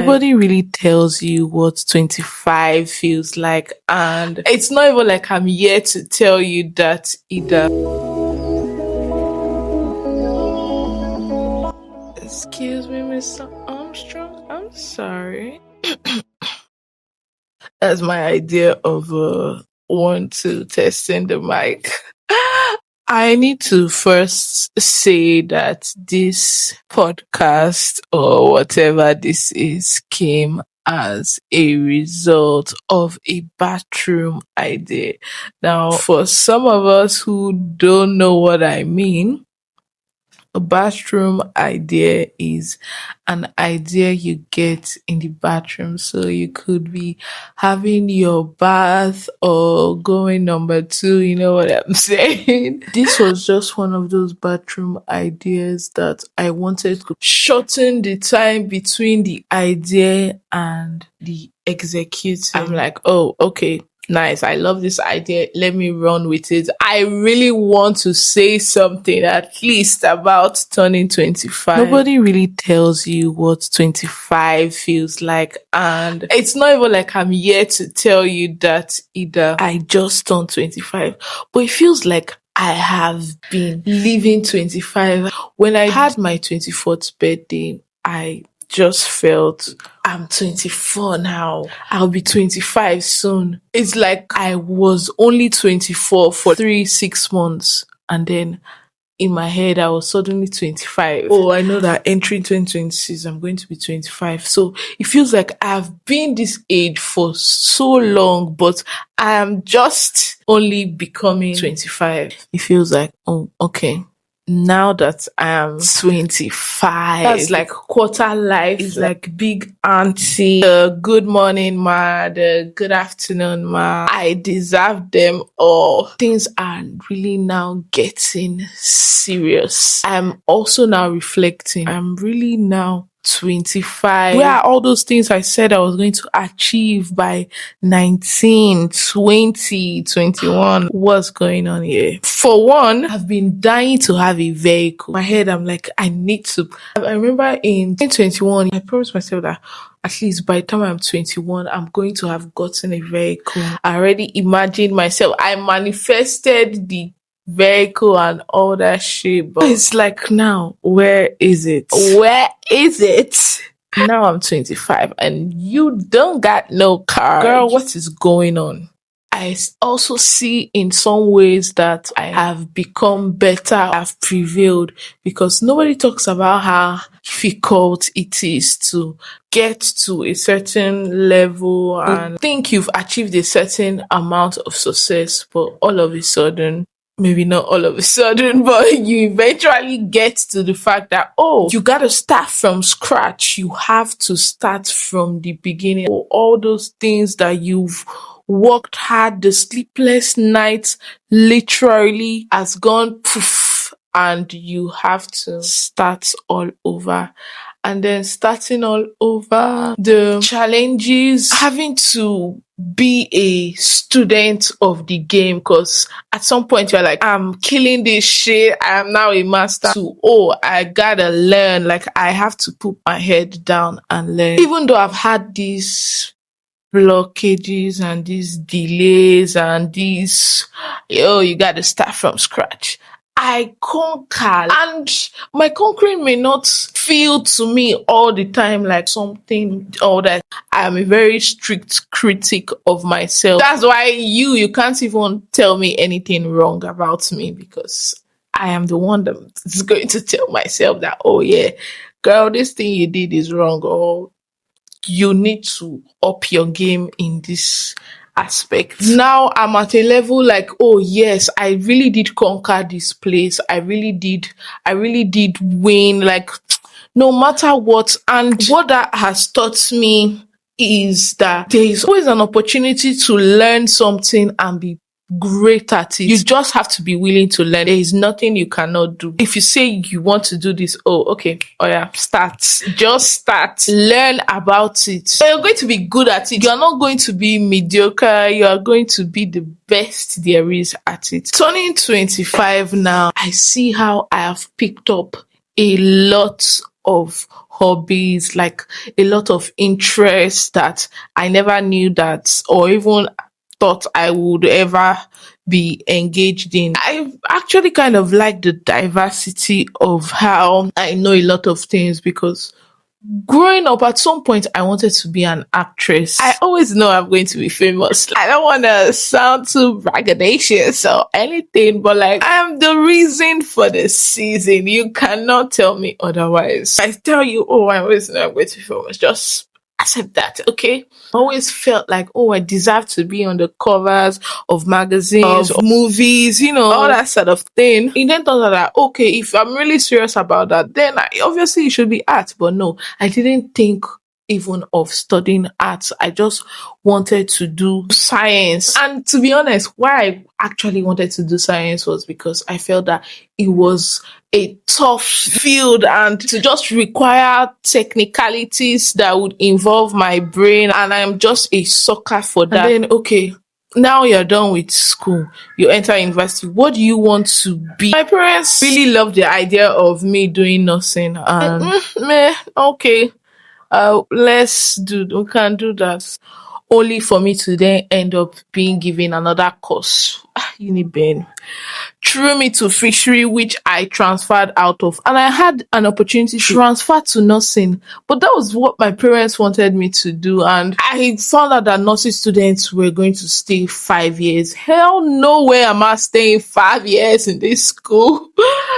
Nobody really tells you what 25 feels like, and it's not even like I'm here to tell you that either. Excuse me, Mr. Armstrong. I'm sorry. That's my idea of 1, 2 testing the mic. I need to first say that this podcast or whatever this is came as a result of a bathroom idea. Now, for some of us who don't know what I mean, a bathroom idea is an idea you get in the bathroom. So you could be having your bath or going number 2, you know what I'm saying? This was just one of those bathroom ideas that I wanted to shorten the time between the idea and the executing. I'm like, oh, okay. Nice. I love this idea. Let me run with it. I really want to say something at least about turning 25. Nobody really tells you what 25 feels like. And it's not even like I'm here to tell you that either. I just turned 25. But it feels like I have been living 25. When I had my 24th birthday, I just felt I'm 24 now. I'll be 25 soon. It's like I was only 24 for 6 months. And then in my head, I was suddenly 25. Oh, I know that entering 2026, I'm going to be 25. So it feels like I've been this age for so long, but I am just only becoming 25. It feels like, oh, okay. Now that I am 25, that's like quarter life. It's like big auntie, good morning, ma, the good afternoon, ma. I deserve them all. Things are really now getting serious. I'm also now reflecting. I'm really now 25. Where are all those things I said I was going to achieve by 19, 20, 21? What's going on here? For one, I've been dying to have a vehicle. In my head, I'm like, I need to. I remember in 2021, I promised myself that at least by the time I'm 21, I'm going to have gotten a vehicle. I already imagined myself. I manifested the vehicle and all that shit, but it's like, now where is it? Where is it? Now I'm 25 and you don't got no car. Girl, what is going on? I also see in some ways that I have become better, I've prevailed, because nobody talks about how difficult it is to get to a certain level and think you've achieved a certain amount of success, but all of a sudden, maybe not all of a sudden, but you eventually get to the fact that, oh, you got to start from scratch. You have to start from the beginning. All those things that you've worked hard, the sleepless nights literally has gone poof, and you have to start all over. And then starting all over, the challenges, having to be a student of the game, because at some point you're like, I'm killing this shit, I am now a master, to, oh, I gotta learn, like I have to put my head down and learn. Even though I've had these blockages and these delays and these, you gotta start from scratch, I conquer, and my conquering may not feel to me all the time like something, or that I'm a very strict critic of myself. That's why you can't even tell me anything wrong about me, because I am the one that's going to tell myself that, oh yeah, girl, this thing you did is wrong, or you need to up your game in this aspect. Now I'm at a level like, oh yes, I really did conquer this place. I really did win, like no matter what. And what that has taught me is that there is always an opportunity to learn something and be great at it. You just have to be willing to learn. There is nothing you cannot do. If you say you want to do this, oh, okay, oh yeah, start. Just start. Learn about it. You're going to be good at it. You're not going to be mediocre. You are going to be the best there is at it. Turning 25 now, I see how I have picked up a lot of hobbies, like a lot of interests that I never knew that or even thought I would ever be engaged in. I actually kind of like the diversity of how I know a lot of things because growing up, at some point, I wanted to be an actress. I always know I'm going to be famous. I don't want to sound too braggadocious or anything, but like, I'm the reason for the season. You cannot tell me otherwise. I tell you, oh, I always know I'm going to be famous. Just accept that, okay? I always felt like, oh, I deserve to be on the covers of magazines, of movies, all that sort of thing. And then thought that, okay, if I'm really serious about that, then obviously it should be art. But no, I didn't think even of studying arts. I just wanted to do science. And to be honest, why I actually wanted to do science was because I felt that it was a tough field and to just require technicalities that would involve my brain, and I'm just a sucker for that. And then, okay, now you're done with school, you enter university. What do you want to be? My parents really loved the idea of me doing nursing, and okay, we can do that. Only for me to then end up being given another course. Uniben threw me to fishery, which I transferred out of, and I had an opportunity to transfer to nursing, but that was what my parents wanted me to do, and I found out that nursing students were going to stay 5 years. Hell no way am I staying 5 years in this school.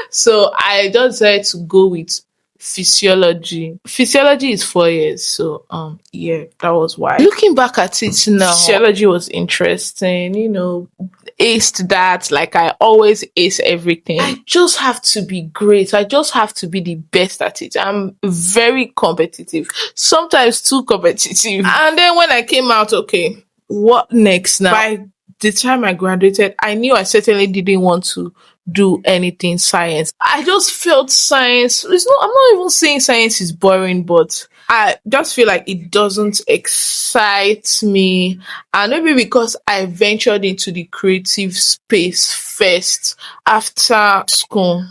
So I just decided to go with physiology. Physiology is 4 years, so yeah, that was why. Looking back at it now, physiology was interesting, aced that, like I always ace everything. I just have to be great. I just have to be the best at it. I'm very competitive, sometimes too competitive. And then when I came out, okay, what next now? By the time I graduated, I knew I certainly didn't want to do anything science. I just felt science. I'm not even saying science is boring, but I just feel like it doesn't excite me. And maybe because I ventured into the creative space first after school,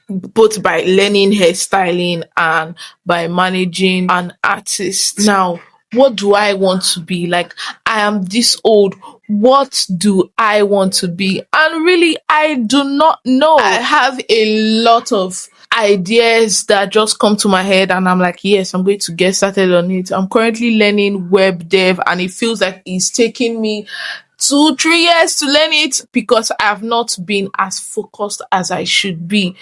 both by learning hairstyling and by managing an artist. Now, what do I want to be? Like, I am this old. What do I want to be? And really, I do not know. I have a lot of ideas that just come to my head, and I'm like, yes, I'm going to get started on it. I'm currently learning web dev, and it feels like it's taking me 2-3 years to learn it because I have not been as focused as I should be.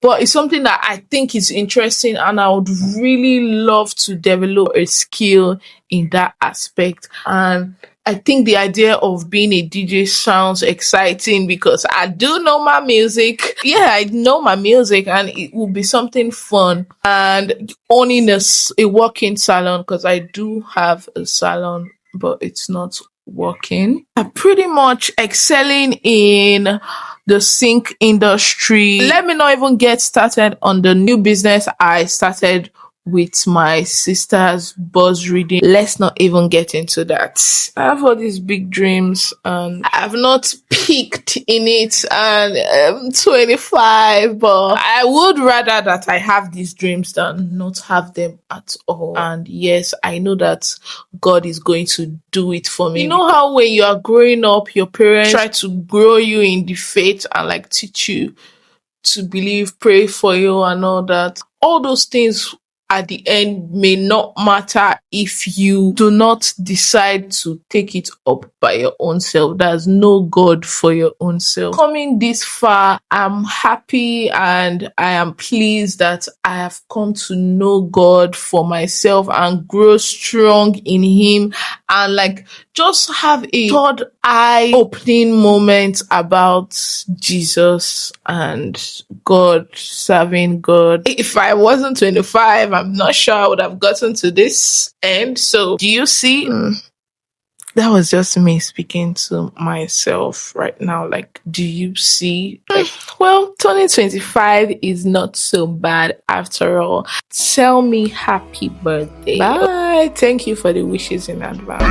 But it's something that I think is interesting, and I would really love to develop a skill in that aspect. And I think the idea of being a DJ sounds exciting because I do know my music. Yeah, I know my music, and it will be something fun. And owning a working salon, because I do have a salon, but it's not working. I'm pretty much excelling in the sync industry. Let me not even get started on the new business I started with my sister's buzz reading. Let's not even get into that. I have all these big dreams and I've not peaked in it, and I'm 25, but I would rather that I have these dreams than not have them at all. And yes, I know that God is going to do it for me. You know how when you are growing up, your parents try to grow you in the faith and like teach you to believe, pray for you and all that. All those things at the end may not matter if you do not decide to take it up by your own self. There's no God for your own self. Coming this far, I'm happy and I am pleased that I have come to know God for myself and grow strong in Him, and like just have a third eye opening moment about Jesus and God, serving God. If I wasn't 25, I'm not sure I would have gotten to this end. So do you see? That was just me speaking to myself right now. Like, do you see? Like, well, turning 25 is not so bad after all. Tell me happy birthday. Bye. Thank you for the wishes in advance.